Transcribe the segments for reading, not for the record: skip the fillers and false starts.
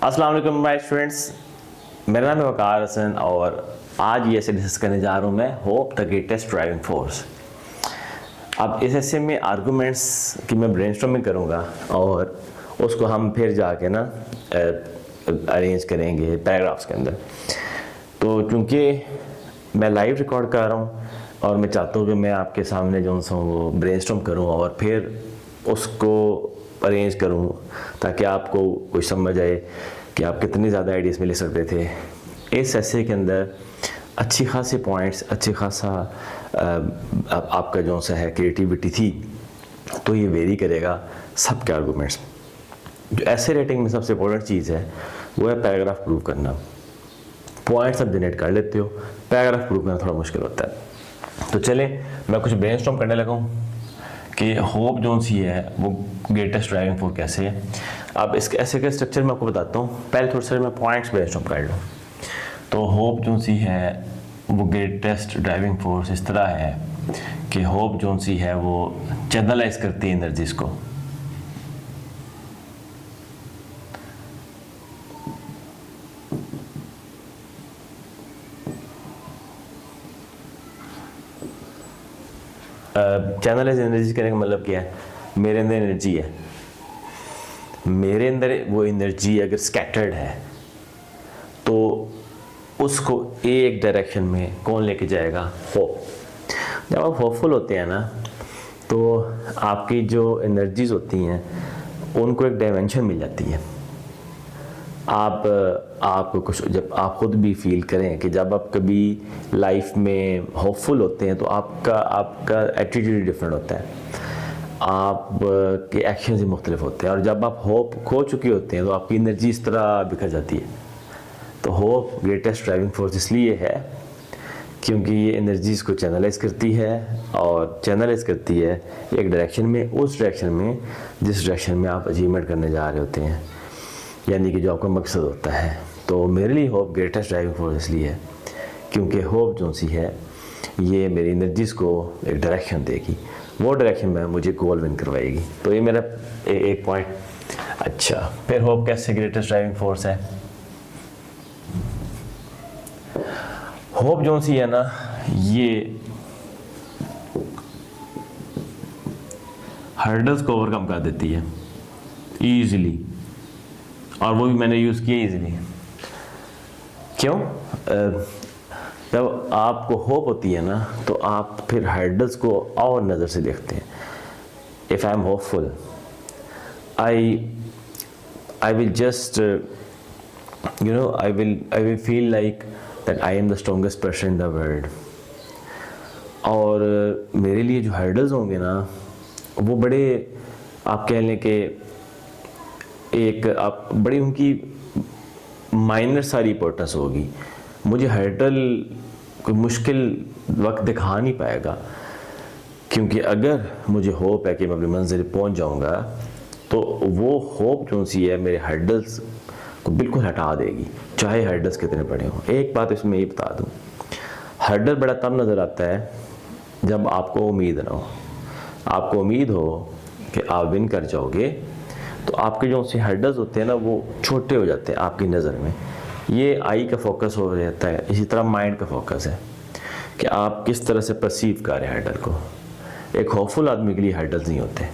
अस्सलाम वालेकुम my students, मेरा नाम है वकार हसन और आज ये ऐसे डिस्कस करने जा रहा हूँ मैं hope the greatest driving force. अब इस ऐसे में आर्गूमेंट्स की मैं ब्रेनस्टॉर्मिंग करूँगा और उसको हम फिर जाके ना अरेंज करेंगे पैराग्राफ्स के अंदर। तो चूँकि मैं लाइव रिकॉर्ड कर रहा हूँ और मैं चाहता हूँ कि मैं आपके सामने जो वो ब्रेनस्टॉर्म करूँ और फिर उसको अरेंज करूँ ताकि आपको कुछ समझ आए कि आप कितनी ज़्यादा आइडियाज़ में ले सकते थे। इस ऐसे के अंदर अच्छी खासी पॉइंट्स, अच्छी खासा आपका जो सा है क्रिएटिविटी थी, तो ये वेरी करेगा सब के आर्गूमेंट्स। जो ऐसे रेटिंग में सबसे इम्पोर्टेंट चीज़ है वो है पैराग्राफ प्रूव करना। पॉइंट्स आप जनरेट कर लेते हो, पैराग्राफ प्रूव करना थोड़ा मुश्किल होता है। तो चलें मैं कुछ ब्रेनस्टॉर्म करने लगा हूँ कि होप जोन सी है वो ग्रेटेस्ट ड्राइविंग फोर्स कैसे है। अब इसके ऐसे का स्ट्रक्चर मैं आपको बताता हूँ। पहले थोड़े से मैं पॉइंट्स ब्रेनस्टॉर्म कर लूँ। तो होप जोन सी है वो ग्रेटेस्ट ड्राइविंग फोर्स इस तरह है कि होप जोन सी है वो चैनलाइज करती है एनर्जीज को। चैनलाइज एनर्जी करने का मतलब क्या है? मेरे अंदर एनर्जी है, मेरे अंदर वो एनर्जी अगर स्कैटर्ड है तो उसको एक डायरेक्शन में कौन लेके जाएगा? होप। जब आप होपफुल होते हैं ना तो आपकी जो एनर्जीज होती हैं उनको एक डायमेंशन मिल जाती है। आप कुछ जब आप खुद भी फील करें कि जब आप कभी लाइफ में होपफुल होते हैं तो आपका एटीट्यूड डिफरेंट होता है, आप के एक्शन ही मुख्तलिफ होते हैं। और जब आप होप खो चुके होते हैं तो आपकी एनर्जी इस तरह बिखर जाती है। तो होप ग्रेटेस्ट ड्राइविंग फोर्स इसलिए है क्योंकि ये एनर्जीज़ को चैनलाइज करती है और चैनलाइज करती है एक डायरेक्शन में, उस डायरेक्शन में जिस डायरेक्शन में आप अचीवमेंट करने जा रहे होते हैं, यानी कि जो आपका मकसद होता है। तो मेरे लिए होप ग्रेटेस्ट ड्राइविंग फोर्स इसलिए है क्योंकि होप जो सी है ये मेरी एनर्जीज़ को एक डायरेक्शन देगी, वो डायरेक्शन में मुझे गोल विन करवाएगी। तो ये मेरा एक पॉइंट। अच्छा, फिर होप कैसे ग्रेटेस्ट ड्राइविंग फोर्स है? होप जो सी है ना ये हर्डल्स को ओवरकम कर देती है ईजिली, और वो भी मैंने यूज़ किया ईजिली। क्यों? जब आपको होप होती है ना तो आप फिर हर्डल्स को और नज़र से देखते हैं। If I am hopeful I will just I will feel like that I am the strongest person in the world। और मेरे लिए जो हर्डल्स होंगे ना वो बड़े, आप कह लें कि आप बड़ी उनकी माइनर सारी इंपॉर्टेंस होगी। मुझे हर्डल कोई मुश्किल वक्त दिखा नहीं पाएगा क्योंकि अगर मुझे होप है कि मैं अपनी मंजिल पहुंच जाऊंगा तो वो होप जो सी है मेरे हर्डल्स को बिल्कुल हटा देगी, चाहे हर्डल्स कितने बड़े हों। एक बात इसमें ये बता दूं, हर्डल बड़ा तब नज़र आता है जब आपको उम्मीद ना हो। आपको उम्मीद हो कि आप विन कर जाओगे तो आपके जो से हर्डल्स होते हैं ना वो छोटे हो जाते हैं आपकी नज़र में। ये आई का फोकस हो जाता है, इसी तरह माइंड का फोकस है कि आप किस तरह से परसीव कर रहे हैं हर्डल को। एक होपफुल आदमी के लिए हर्डल्स नहीं होते,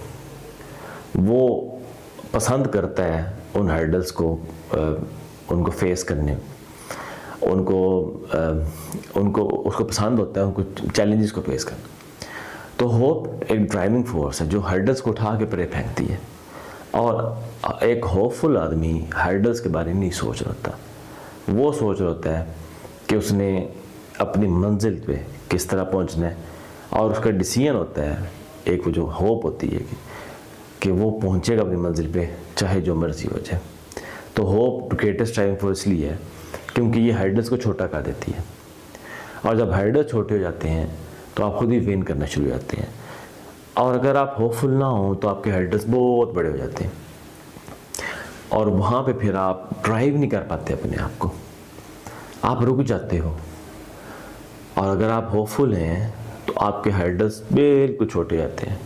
वो पसंद करता है उन हर्डल्स को उनको फेस करने, उनको उसको पसंद होता है उनको चैलेंजेस को फेस करना। तो होप एक ड्राइविंग फोर्स है जो हर्डल्स को उठा के परे फेंकती है। और एक होपफुल आदमी हर्डल्स के बारे में नहीं सोच रहा होता, वो सोच रहा होता है कि उसने अपनी मंजिल पे किस तरह पहुंचना है, और उसका डिसीजन होता है, एक वो जो होप होती है कि वो पहुंचेगा अपनी मंजिल पे चाहे जो मर्जी हो जाए। तो होप ग्रेटेस्ट ड्राइविंग फोर्स इसलिए है क्योंकि ये हर्डल्स को छोटा कर देती है, और जब हर्डल्स छोटे हो जाते हैं तो आप खुद ही विन करना शुरू हो जाते हैं। और अगर आप होपफुल ना हो तो आपके हर्डल्स बहुत बड़े हो जाते हैं और वहाँ पे फिर आप ड्राइव नहीं कर पाते अपने आप को, आप रुक जाते हो। और अगर आप होपफुल हैं तो आपके हर्डल्स बिल्कुल छोटे जाते हैं,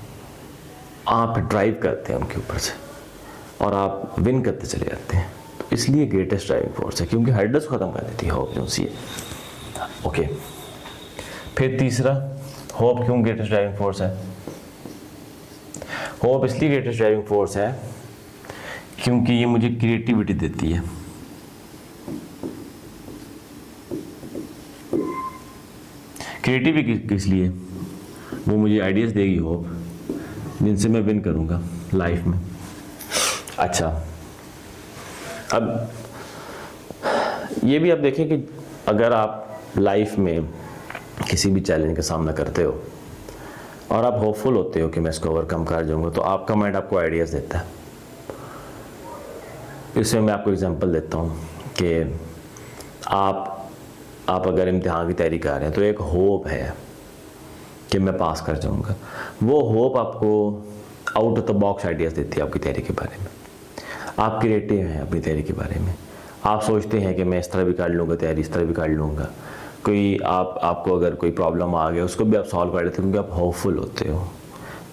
आप ड्राइव करते हैं उनके ऊपर से और आप विन करते चले जाते हैं। इसलिए ग्रेटेस्ट ड्राइविंग फोर्स है, क्योंकि हर्डल्स खत्म कर देती है होप जो सी है। ओके, फिर तीसरा, होप क्यों ग्रेटेस्ट ड्राइविंग फोर्स है? होप इसलिए ग्रेटेस्ट ड्राइविंग फोर्स है क्योंकि ये मुझे क्रिएटिविटी देती है। क्रिएटिविटी किस लिए? वो मुझे आइडियाज देगी होप, जिनसे मैं विन करूंगा लाइफ में। अच्छा, अब ये भी आप देखें कि अगर आप लाइफ में किसी भी चैलेंज का सामना करते हो और आप होपफुल होते हो कि मैं इसको ओवरकम कर जाऊंगा, तो आपका माइंड आपको आइडियाज देता है। इसमें मैं आपको एग्जांपल देता हूँ कि आप अगर इम्तिहान की तैयारी कर रहे हैं तो एक होप है कि मैं पास कर जाऊंगा। वो होप आपको out of the box ideas देती है आपकी तैयारी के बारे में। आप क्रिएटिव हैं अपनी तैयारी के बारे में, आप सोचते हैं कि मैं इस तरह भी कर लूँगा तैयारी, इस तरह भी कर लूँगा। कोई आपको अगर कोई प्रॉब्लम आ गया उसको भी आप सॉल्व कर लेते हो, क्योंकि आप होपफुल होते हो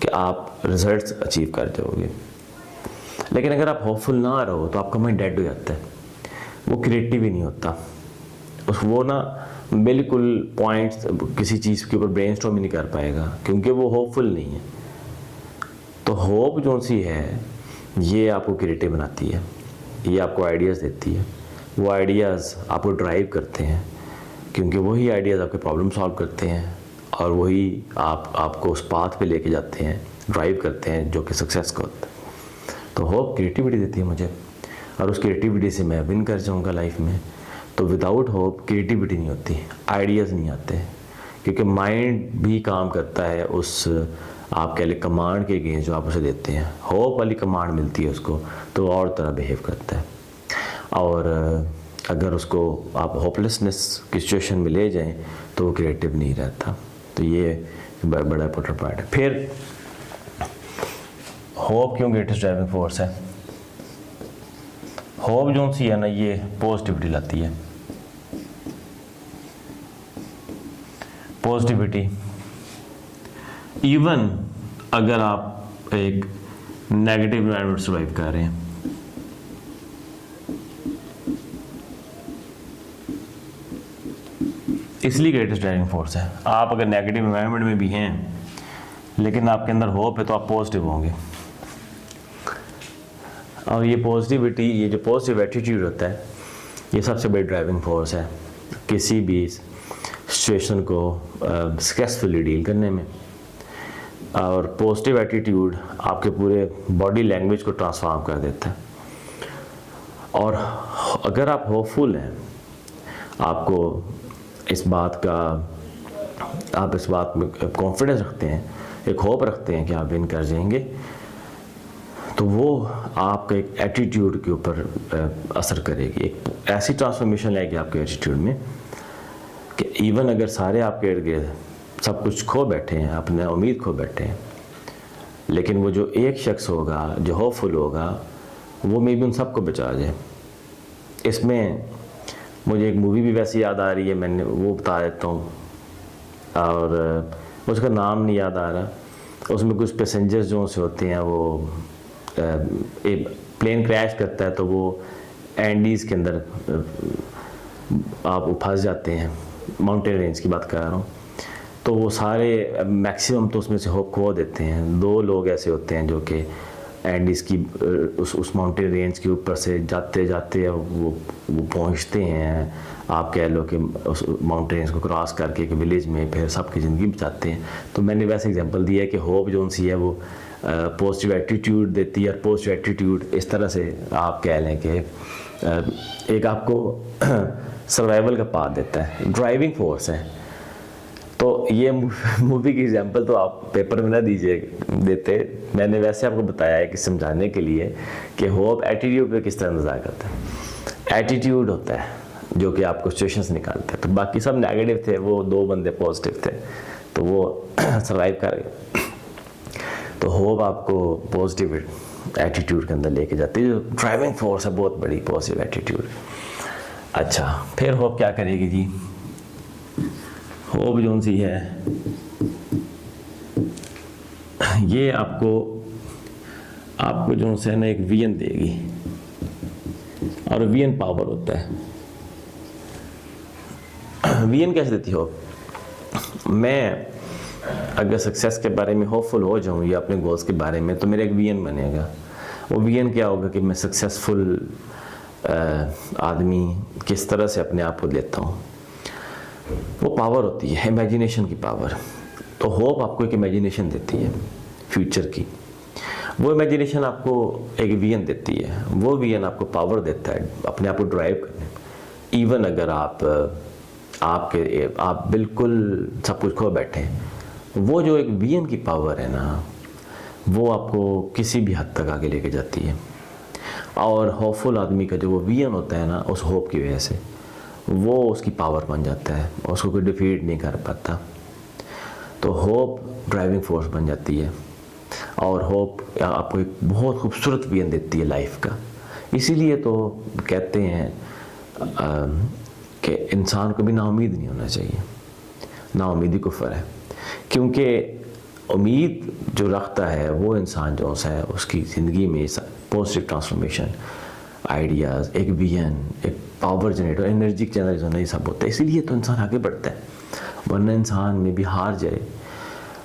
कि आप रिजल्ट्स अचीव कर जाओगे। लेकिन अगर आप होपफुल ना रहो तो आपका माइंड डेड हो जाता है, वो क्रिएटिव ही नहीं होता। वो ना बिल्कुल पॉइंट्स किसी चीज़ के ऊपर ब्रेनस्टॉर्म ही नहीं कर पाएगा, क्योंकि वो होपफुल नहीं है। तो होप जो सी है ये आपको क्रिएटिव बनाती है, ये आपको आइडियाज़ देती है। वो आइडियाज़ आपको ड्राइव करते हैं, क्योंकि वही आइडियाज़ आपके प्रॉब्लम सॉल्व करते हैं और वही आपको उस पाथ पे लेके जाते हैं, ड्राइव करते हैं, जो कि सक्सेस का होता है। तो होप क्रिएटिविटी देती है मुझे, और उस क्रिएटिविटी से मैं विन कर जाऊँगा लाइफ में। तो विदाउट होप क्रिएटिविटी नहीं होती, आइडियाज़ नहीं आते, क्योंकि माइंड भी काम करता है उस आप कह लें कमांड के अगेंस्ट जो आप उसे देते हैं। होप वाली कमांड मिलती है उसको तो और तरह बिहेव करता है। और अगर उसको आप होपलेसनेस की सिचुएशन में ले जाएं तो वो क्रिएटिव नहीं रहता। तो ये बड़ा इंपॉर्टेंट पॉइंट है। फिर होप क्यों ग्रेटेस्ट ड्राइविंग फोर्स है? होप जो सी है ना, ये पॉजिटिविटी लाती है। पॉजिटिविटी, इवन अगर आप एक नेगेटिव एनवायरनमेंट सर्वाइव कर रहे हैं, इसलिए ग्रेटेस्ट ड्राइविंग फोर्स है। आप अगर नेगेटिव एनवायरनमेंट में भी हैं लेकिन आपके अंदर होप है तो आप पॉजिटिव होंगे। और ये पॉजिटिविटी, ये जो पॉजिटिव एटीट्यूड होता है, ये सबसे बड़ी ड्राइविंग फोर्स है किसी भी सिचुएशन को सक्सेसफुली डील करने में। और पॉजिटिव एटीट्यूड आपके पूरे बॉडी लैंग्वेज को ट्रांसफॉर्म कर देता है। और अगर आप होपफुल हैं, आपको इस बात में कॉन्फिडेंस रखते हैं, एक होप रखते हैं कि आप विन कर जाएंगे, तो वो आपका एक एटीट्यूड के ऊपर असर करेगी। एक ऐसी ट्रांसफॉर्मेशन लाएगी आपके एटीट्यूड में कि इवन अगर सारे आपके इर्द गिर्द सब कुछ खो बैठे हैं, अपने उम्मीद खो बैठे हैं, लेकिन वो जो एक शख्स होगा जो होपफुल होगा, वो मे भी उन सबको बचा जाए। इसमें मुझे एक मूवी भी वैसे याद आ रही है, मैंने वो बता देता हूँ, और उसका नाम नहीं याद आ रहा। उसमें कुछ पैसेंजर्स जो से होते हैं, वो एक प्लेन क्रैश करता है तो वो एंडीज़ के अंदर आप फंस जाते हैं, माउंटेन रेंज की बात कर रहा हूँ। तो वो सारे मैक्सिमम तो उसमें से होप खो देते हैं। 2 लोग ऐसे होते हैं जो कि एंडीज़ की उस माउंटेन रेंज के ऊपर से जाते जाते वो पहुंचते हैं, आप कह लो कि उस माउंटेन रेंज को क्रॉस करके एक विलेज में, फिर सबकी ज़िंदगी बचाते हैं। तो मैंने वैसे एग्जांपल दिया है कि होप जो सी है वो पॉजिटिव एटीट्यूड देती है। और पॉजिटिव एटीट्यूड इस तरह से आप कह लें कि एक आपको सर्वाइवल का पाथ देता है, ड्राइविंग फोर्स है। तो ये मूवी की एग्जांपल तो आप पेपर में ना देते, मैंने वैसे आपको बताया है कि समझाने के लिए कि होप एटीट्यूड पे किस तरह नज़र करता है। एटीट्यूड होता है जो कि आपको सिचुएशन से निकालता है। तो बाकी सब नेगेटिव थे, वो 2 बंदे पॉजिटिव थे, तो वो सर्वाइव कर गए। तो होप आपको पॉजिटिव एटीट्यूड के अंदर लेके जाती है, जो ड्राइविंग फोर्स है बहुत बड़ी, पॉजिटिव एटीट्यूड। अच्छा, फिर होप क्या करेगी जी? होप जो सी है ये आपको जो है ना एक विजन देगी। और वीएन पावर होता है। वीएन कैसे देती हो? मैं अगर सक्सेस के बारे में होपफुल हो जाऊँ या अपने गोल्स के बारे में, तो मेरा एक वीएन बनेगा। वो वीएन क्या होगा कि मैं सक्सेसफुल आदमी किस तरह से अपने आप को लेता हूँ। वो पावर होती है इमेजिनेशन की पावर। तो होप आपको एक इमेजिनेशन देती है फ्यूचर की। वो इमेजिनेशन आपको एक वीएन देती है। वो वीएन आपको पावर देता है अपने आप को ड्राइव करने। इवन अगर आप बिल्कुल सब कुछ खो बैठे, वो जो एक वीएन की पावर है ना, वो आपको किसी भी हद तक आगे लेके जाती है। और होपफुल आदमी का जो वो वीएन होता है ना, उस होप की वजह से वो उसकी पावर बन जाता है, उसको कोई डिफीट नहीं कर पाता। तो होप ड्राइविंग फोर्स बन जाती है। और होप आपको एक बहुत खूबसूरत वीएन देती है लाइफ का। इसीलिए तो कहते हैं कि इंसान को भी नाउमीद नहीं होना चाहिए। नाउमीदी कुफ्र है, क्योंकि उम्मीद जो रखता है वो इंसान जो है उसकी ज़िंदगी में पॉजिटिव ट्रांसफॉर्मेशन, आइडियाज़, एक वीएन, एक पावर जनरेटर, एनर्जी जनरेट होना, ये सब होता है। इसीलिए तो इंसान आगे बढ़ता है। वरना इंसान में भी हार जाए,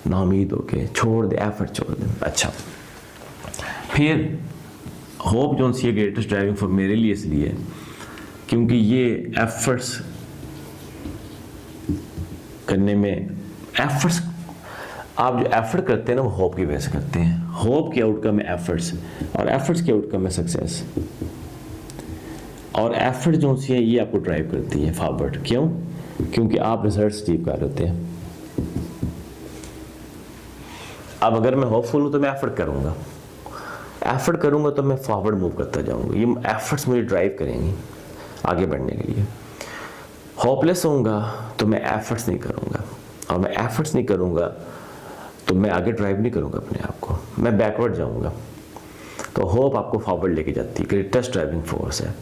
नाउमीद होके छोड़ दे, एफर्ट छोड़ दे। अच्छा, फिर होप जो सी ग्रेटेस्ट ड्राइविंग फॉर मेरे लिए इसलिए क्योंकि ये एफर्ट्स करने में, एफर्ट्स आप जो एफर्ट करते हैं ना, वो होप की वजह से करते हैं। होप की आउटकम है एफर्ट्स, और एफर्ट्स की आउटकम है सक्सेस। और एफर्ट जो सी है ये आपको ड्राइव करती है फॉरवर्ड। क्यों? क्योंकि आप रिजल्ट अचीव कर रहे होते हैं। अब अगर मैं होपफुल हूँ तो मैं एफर्ट करूँगा तो मैं फॉरवर्ड मूव करता जाऊँगा। ये एफर्ट्स मुझे ड्राइव करेंगी आगे बढ़ने के लिए। होपलेस होऊंगा तो मैं एफर्ट्स नहीं करूँगा, और मैं एफर्ट्स नहीं करूँगा तो मैं आगे ड्राइव नहीं करूँगा अपने आप को, मैं बैकवर्ड जाऊँगा। तो होप आपको फॉरवर्ड लेके जाती है, ग्रेटेस्ट ड्राइविंग फोर्स है।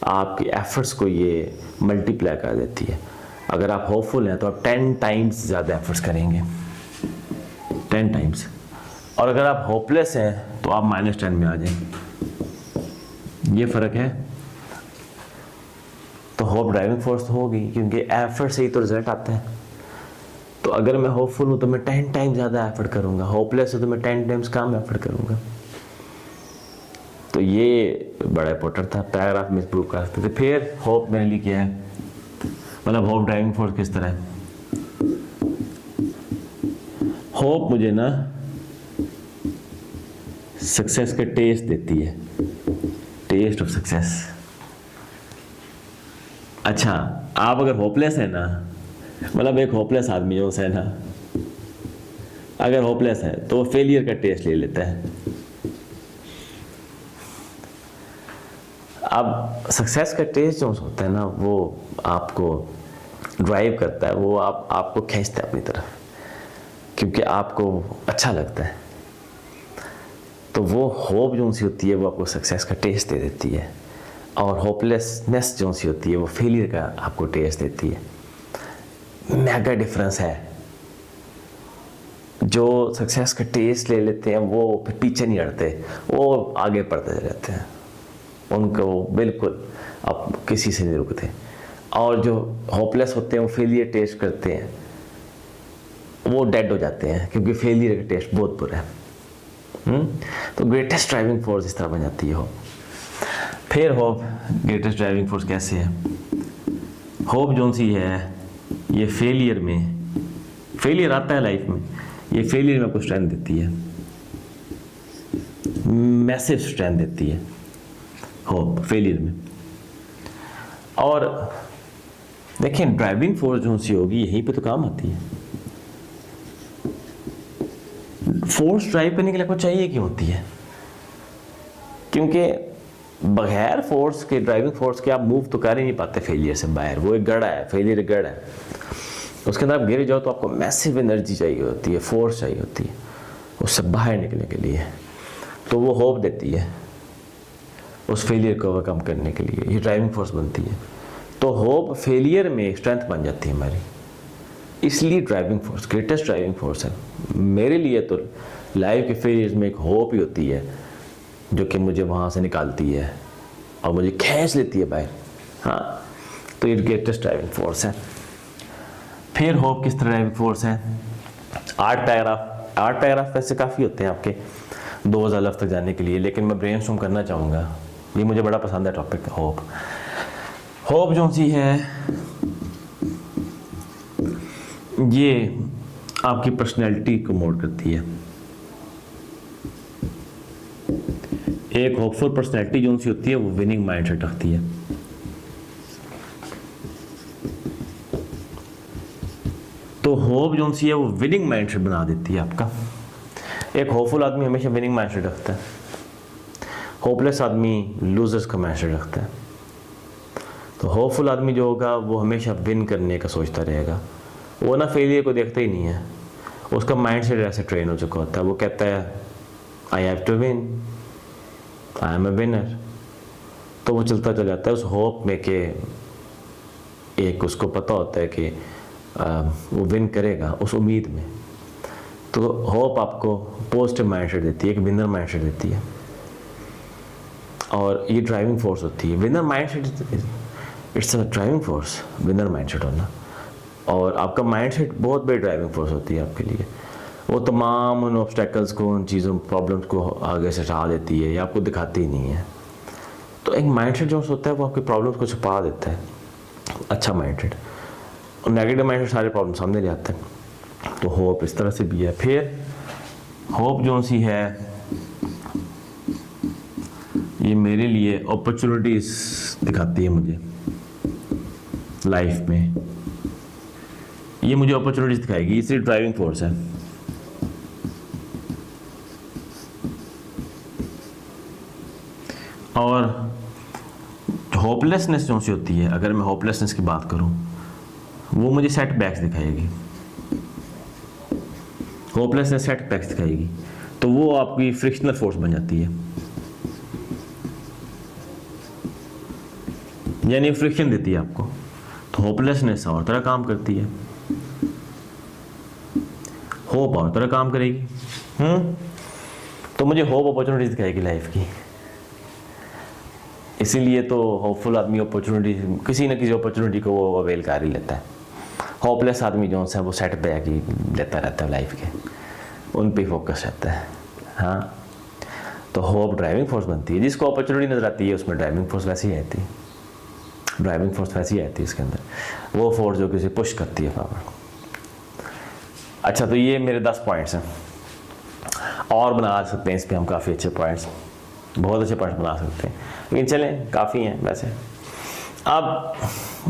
आपकी एफर्ट्स को ये मल्टीप्लाई कर देती है। अगर आप होपफुल हैं तो आप 10 टाइम्स ज़्यादा एफर्ट्स करेंगे, 10 टाइम्स। और अगर आप होपलेस हैं तो आप -10 में आ जाएं। ये फ़र्क है। तो होप ड्राइविंग फोर्स तो होगी, क्योंकि एफर्ट से ही तो रिजल्ट आता है। तो अगर मैं होपफुल हूँ तो मैं 10 टाइम्स ज़्यादा एफर्ट करूँगा, होपलेस है तो मैं 10 टाइम्स कम एफर्ट करूँगा। तो ये बड़ा इंपॉर्टेंट था, पैराग्राफ में प्रूव कर सकते थे। फिर होप मेरे लिए क्या है, मतलब होप ड्राइविंग फोर्स किस तरह है। होप मुझे ना सक्सेस का टेस्ट देती है, टेस्ट ऑफ सक्सेस। अच्छा, आप अगर होपलेस है ना, मतलब एक होपलेस आदमी जो है ना, अगर होपलेस है तो वो फेलियर का टेस्ट ले लेता है। अब सक्सेस का टेस्ट जो होता है ना, वो आपको ड्राइव करता है, वो आपको खींचता है अपनी तरफ, क्योंकि आपको अच्छा लगता है। तो वो होप जो सी होती है वो आपको सक्सेस का टेस्ट दे देती है, और होपलेसनेस जो सी होती है वो फेलियर का आपको टेस्ट देती है। मेगा डिफरेंस है। जो सक्सेस का टेस्ट ले लेते हैं वो फिर पीछे नहीं हटते, वो आगे बढ़ते रहते हैं, उनको बिल्कुल अब किसी से नहीं रुकते। और जो होपलेस होते हैं वो फेलियर टेस्ट करते हैं, वो डेड हो जाते हैं, क्योंकि फेलियर का टेस्ट बहुत बुरा है। तो ग्रेटेस्ट ड्राइविंग फोर्स इस तरह बन जाती है होप। फिर होप ग्रेटेस्ट ड्राइविंग फोर्स कैसे है? होप जो सी है ये फेलियर आता है लाइफ में, ये फेलियर में आपको स्ट्रेंथ देती है, मैसिव स्ट्रेंथ देती है होप फेलियर में। और देखें, ड्राइविंग फोर्स जो सी होगी यहीं पे तो काम आती है। फोर्स ड्राइव करने के लिए आपको चाहिए क्यों होती है? क्योंकि बगैर फोर्स के, ड्राइविंग फोर्स के, आप मूव तो कर ही नहीं पाते फेलियर से बाहर। वो एक गड़ा है, फेलियर एक गड़ा है, उसके अंदर आप गिर जाओ तो आपको मैसिव एनर्जी चाहिए होती है, फोर्स चाहिए होती है उससे बाहर निकलने के लिए। तो वो होप देती है उस फेलियर को ओवरकम करने के लिए, ये ड्राइविंग फोर्स बनती है। तो होप फेलियर में स्ट्रेंथ बन जाती है हमारी, इसलिए driving force greatest driving force है मेरे लिए। तो लाइफ के फेलियर्स में एक होप ही होती है जो कि मुझे वहाँ से निकालती है और मुझे खींच लेती है बाहर। हाँ, तो ये ग्रेटेस्ट ड्राइविंग फोर्स है। फिर होप किस तरह ड्राइविंग फोर्स है? 8 पैराग्राफ वैसे काफ़ी होते हैं आपके 2000 लफ्ज़ तक जाने के लिए, लेकिन मैं ब्रेनस्टॉर्म करना चाहूँगा, ये मुझे बड़ा पसंद है टॉपिक। होप जो सी है ये आपकी पर्सनैलिटी को मोल्ड करती है। एक होपफुल पर्सनैलिटी जो सी होती है वो विनिंग माइंडसेट रखती है। तो होप जो सी है वो विनिंग माइंडसेट बना देती है आपका। एक होपफुल आदमी हमेशा विनिंग माइंडसेट रखता है, होपलेस आदमी लूजर्स का माइंडसेट रखता है। तो होपफुल आदमी जो होगा वो हमेशा विन करने का सोचता रहेगा, वो ना फेलियर को देखता ही नहीं है। उसका माइंडसेट ऐसे ट्रेन हो चुका होता है, वो कहता है I have to win, I am a winner. तो वो चलता चला जाता है उस होप में कि एक उसको पता होता है कि वो विन करेगा, उस उम्मीद में। तो होप आपको पॉजिटिव माइंडसेट देती है, एक विनर माइंडसेट देती है, और ये ड्राइविंग फोर्स होती है। Winner mindset it's a driving force, winner mindset होना। और आपका माइंडसेट बहुत बड़ी ड्राइविंग फोर्स होती है आपके लिए। वो तमाम उन ऑब्स्टेकल्स को, उन चीज़ों, प्रॉब्लम्स को आगे से हटा देती है या आपको दिखाती ही नहीं है। तो एक माइंडसेट जो होता है वो आपकी प्रॉब्लम्स को छुपा देता है, अच्छा माइंडसेट। और नेगेटिव माइंडसेट सारे प्रॉब्लम सामने ले आता है। तो होप इस तरह से भी है। फिर होप जो सी है ये मेरे लिए अपॉर्चुनिटीज़ दिखाती है मुझे लाइफ में। ये मुझे अपॉर्चुनिटीज़ दिखाएगी, इसलिए ड्राइविंग फोर्स है। और होपलेसनेस जो सी होती है, अगर मैं होपलेसनेस की बात करूं, वो मुझे सेटबैक्स दिखाएगी। होपलेसनेस सेटबैक्स दिखाएगी, तो वो आपकी फ्रिक्शनल फोर्स बन जाती है, यानी फ्रिक्शन देती है आपको। तो होपलेसनेस और तरह काम करती है, होप और तरह काम करेगी। तो मुझे होप अपॉर्चुनिटीज दिखाएगी लाइफ की। इसीलिए तो होपफुल आदमी अपॉर्चुनिटी, किसी न किसी अपॉर्चुनिटी को वो अवेल कर ही लेता है। होपलेस आदमी जो है वो सेटबैक ही लेता रहता है लाइफ के, उन पे फोकस रहता है। हाँ, तो होप ड्राइविंग फोर्स बनती है। जिसको अपॉर्चुनिटी नजर आती है उसमें ड्राइविंग फोर्स वैसी ही आती है, ड्राइविंग फोर्स वैसी आती है इसके अंदर, वो फोर्स जो किसी पुश करती है फॉरवर्ड। अच्छा, तो ये मेरे 10 पॉइंट्स हैं, और बना सकते हैं इस पर हम काफ़ी अच्छे पॉइंट्स, बहुत अच्छे पॉइंट्स बना सकते हैं, लेकिन चलें काफ़ी हैं वैसे। अब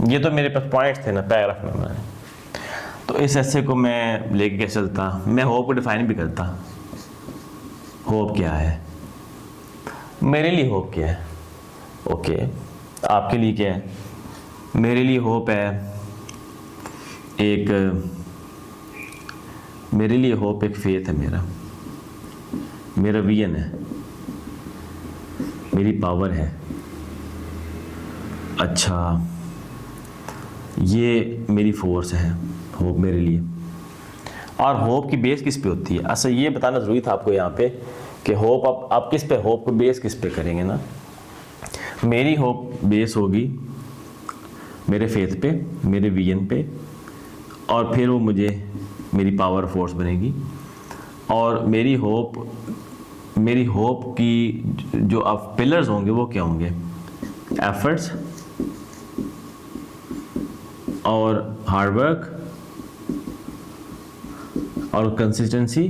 ये तो मेरे पास पॉइंट्स थे ना पैराग्राफ में, मैंने तो इस ऐसे को मैं लेके कैसे चलता, मैं होप को डिफाइन भी करता। होप क्या है मेरे लिए, होप क्या है, ओके आपके लिए क्या है? मेरे लिए होप है मेरे लिए होप एक फेथ है, मेरा विजन है, मेरी पावर है। अच्छा, ये मेरी फोर्स है होप मेरे लिए। और होप की बेस किस पे होती है? अच्छा, ये बताना ज़रूरी था आपको यहाँ पे कि होप आप किस पे, होप को बेस किस पे करेंगे ना। मेरी होप बेस होगी मेरे फेथ पे, मेरे विजन पे, और फिर वो मुझे मेरी पावर फोर्स बनेगी। और मेरी होप की जो आप पिलर्स होंगे वो क्या होंगे? एफर्ट्स और हार्डवर्क और कंसिस्टेंसी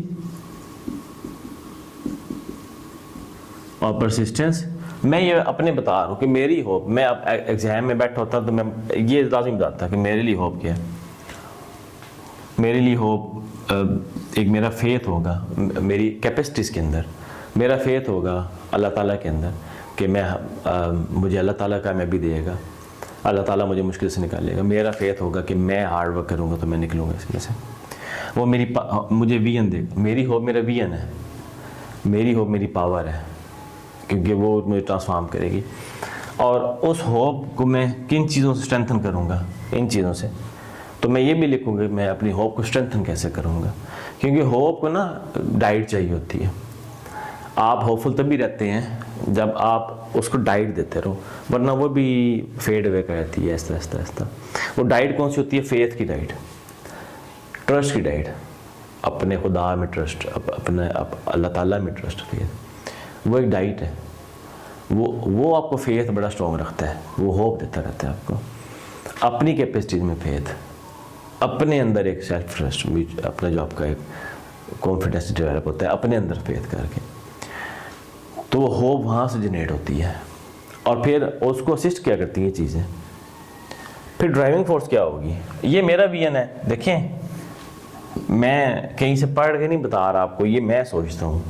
और परसिस्टेंस। मैं ये अपने बता रहा हूँ कि मेरी होप, मैं अब एग्जाम में बैठा होता तो मैं ये लाज़िम बताता कि मेरे लिए होप क्या है। मेरे लिए होप एक मेरा फेथ होगा मेरी कैपेसिटीज़ के अंदर, मेरा फेथ होगा अल्लाह ताला के अंदर कि मुझे अल्लाह ताला कामयाबी देगा, अल्लाह ताला मुझे मुश्किल से निकालेगा। मेरा फेथ होगा कि मैं हार्ड वर्क करूँगा तो मैं निकलूँगा इसमें से। वो मुझे विजन देगा। मेरी होप मेरा विजन है, मेरी होप मेरी पावर है, क्योंकि वो मुझे ट्रांसफॉर्म करेगी। और उस होप को मैं किन चीज़ों से स्ट्रेंथन करूँगा? इन चीज़ों से। तो मैं ये भी लिखूँगा मैं अपनी होप को स्ट्रेंथन कैसे करूँगा, क्योंकि होप को ना डाइट चाहिए होती है। आप होपफुल तभी रहते हैं जब आप उसको डाइट देते रहो, वरना वो भी फेड अवे कर जाती है ऐसा ऐसा ऐसा। वो डाइट कौन सी होती है? फेथ की डाइट, ट्रस्ट की डाइट, अपने खुदा में ट्रस्ट, अपने अल्लाह ताला में ट्रस्ट, फेथ, वो एक डाइट है। वो आपको फेथ बड़ा स्ट्रॉन्ग रखता है, वो होप देता रहता है आपको, अपनी कैपेसिटीज में फेथ, अपने अंदर एक सेल्फ ट्रस्ट, अपना जो आपका एक कॉन्फिडेंस डेवलप होता है अपने अंदर फेथ करके, तो वो होप वहाँ से जनरेट होती है। और फिर उसको असिस्ट क्या करती हैं चीज़ें। फिर ड्राइविंग फोर्स क्या होगी? ये मेरा विजन है, देखें मैं कहीं से पढ़ के नहीं बता रहा आपको, ये मैं सोचता हूँ।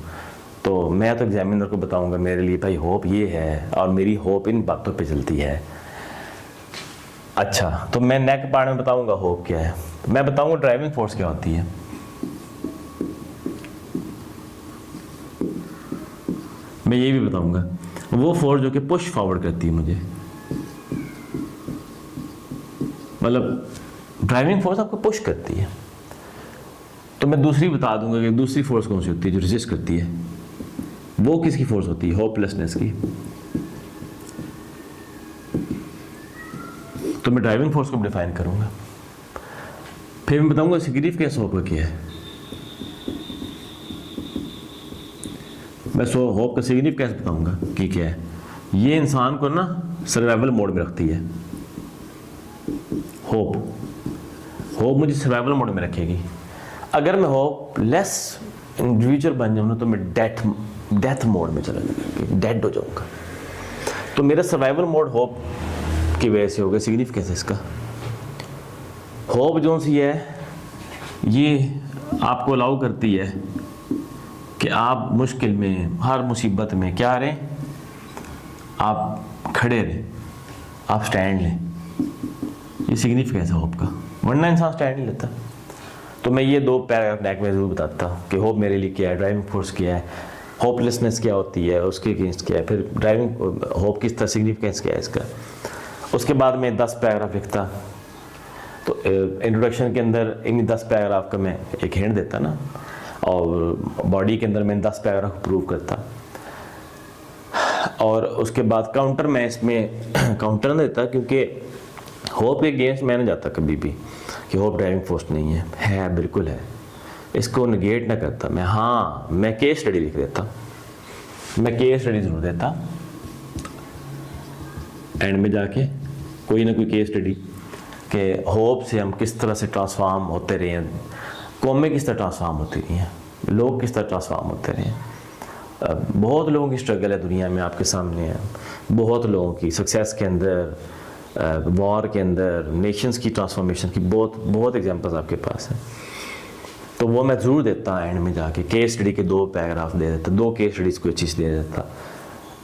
तो मैं तो एग्जामिनर को बताऊँगा मेरे लिए भाई होप ये है और मेरी होप इन बातों पे चलती है। अच्छा, तो मैं नेक पार्ट में बताऊँगा होप क्या है, मैं बताऊँगा ड्राइविंग फोर्स क्या होती है। मैं ये भी बताऊंगा वो फोर्स जो कि पुश फॉरवर्ड करती है मुझे, मतलब ड्राइविंग फोर्स आपको पुश करती है। तो मैं दूसरी बता दूंगा कि दूसरी फोर्स कौन सी होती है जो रेजिस्ट करती है। वो किसकी फोर्स होती है? होपलेसनेस की। तो मैं ड्राइविंग फोर्स को डिफाइन करूंगा, फिर मैं बताऊंगा सिग्निफिकेंस होप क्या है। मैं होप का सिग्निफिकेंस बताऊंगा कि क्या है। ये इंसान को ना सर्वाइवल मोड में रखती है। होप मुझे सर्वाइवल मोड में रखेगी। अगर मैं होपलेस इंडिविजुअल बन जाऊँ ना तो मैं डेथ मोड में चला जाऊँगा, डेड हो जाऊँगा। तो मेरा सर्वाइवल मोड होप की वजह से होगा। सिग्निफिकेंस इसका, होप जो सी है ये आपको अलाउ करती है कि आप मुश्किल में, हर मुसीबत में क्या रहें, आप खड़े रहें, आप स्टैंड लें। ये सिग्निफिकेंस है होप का, वरना इंसान स्टैंड नहीं लेता। तो मैं ये दो पैराग्राफ बैक में ज़रूर बताता हूँ कि होप मेरे लिए क्या है, ड्राइविंग फोर्स क्या है, होपलेसनेस क्या होती है, उसके अगेंस्ट क्या है, फिर ड्राइविंग होप किस तरह, सिग्निफिकेंस क्या है इसका। उसके बाद मैं 10 पैराग्राफ लिखता। तो इंट्रोडक्शन के अंदर इन 10 पैराग्राफ का मैं एक हिंट देता ना, और बॉडी के अंदर मैं 10 पैराग्राफ प्रूव करता। और उसके बाद काउंटर मैं इसमें काउंटर ना देता, क्योंकि होप के अगेंस्ट मैं नहीं जाता कभी भी कि होप ड्राइविंग फोर्स नहीं है बिल्कुल है, इसको निगेट ना करता मैं। हाँ, मैं केस स्टडी लिख देता, मैं केस स्टडी जरूर देता एंड में जाके, कोई ना कोई केस स्टडी के होप से हम किस तरह से ट्रांसफॉर्म होते रहे हैं, कौमें किस तरह ट्रांसफॉर्म होती रही हैं, लोग किस तरह ट्रांसफॉर्म होते रहे हैं। बहुत लोगों की स्ट्रगल है दुनिया में आपके सामने है, बहुत लोगों की सक्सेस के अंदर, वॉर के अंदर, नेशंस की ट्रांसफॉर्मेशन की बहुत एग्जांपल्स आपके पास हैं। तो वो मैं ज़रूर देता एंड में जाके, केस स्टडी के 2 पैराग्राफ दे देता, 2 केस स्टडीज़ को चीज़ दे देता।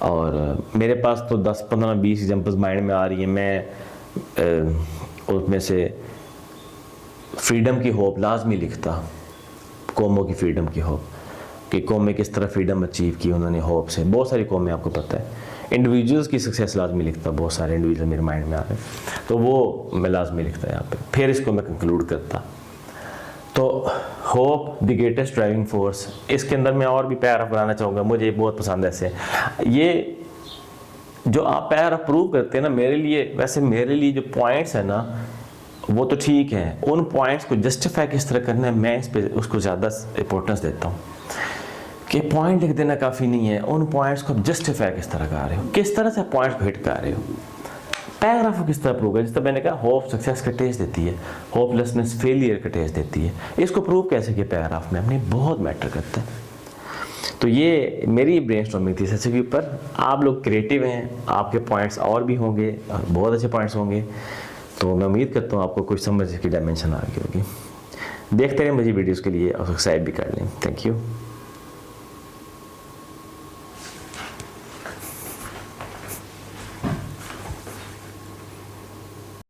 और मेरे पास तो 10, 15, 20 एग्जांपल्स माइंड में आ रही हैं। मैं उसमें से फ्रीडम की होप लाजमी लिखता, कौमों की फ्रीडम की होप, कि कौमें किस तरह फ्रीडम अचीव की उन्होंने होप से। बहुत सारी कौमें आपको पता है। इंडिविजुअल्स की सक्सेस लाजमी लिखता, बहुत सारे इंडिविजुअल मेरे माइंड में आ रहे हैं, तो वो मैं लाजमी लिखता यहाँ पे। फिर इसको मैं कंक्लूड करता। तो hope the greatest driving force, इसके अंदर मैं और भी पैराग्राफ बनाना चाहूँगा, मुझे बहुत पसंद है ऐसे। ये जो आप पैराग्राफ प्रूव करते हैं ना, मेरे लिए, वैसे मेरे लिए जो पॉइंट्स है ना वो तो ठीक है, उन पॉइंट्स को जस्टिफाई किस तरह करना है, मैं इस पे उसको ज़्यादा इंपॉर्टेंस देता हूँ। कि पॉइंट लिख देना काफ़ी नहीं है, उन पॉइंट्स को आप जस्टिफाई किस तरह कर रहे हो, किस तरह से पॉइंट्स को हिट कर रहे हो, पैराग्राफ को किस तरह प्रूव कर। जिस तरह मैंने कहा होप सक्सेस का टेस्ट देती है, होपलेसनेस फेलियर का टेस्ट देती है, इसको प्रूव कैसे किया पैराग्राफ में, अपनी बहुत मैटर करता है। तो ये मेरी ब्रेनस्टॉर्मिंग थी सच के ऊपर। आप लोग क्रिएटिव हैं, आपके पॉइंट्स और भी होंगे, और बहुत अच्छे पॉइंट्स होंगे। तो मैं उम्मीद करता हूँ आपको कुछ समझ की डायमेंशन आ गई होगी। देखते रहें मुझे वीडियोज़ के लिए, और सब्सक्राइब भी कर लें। Thank you.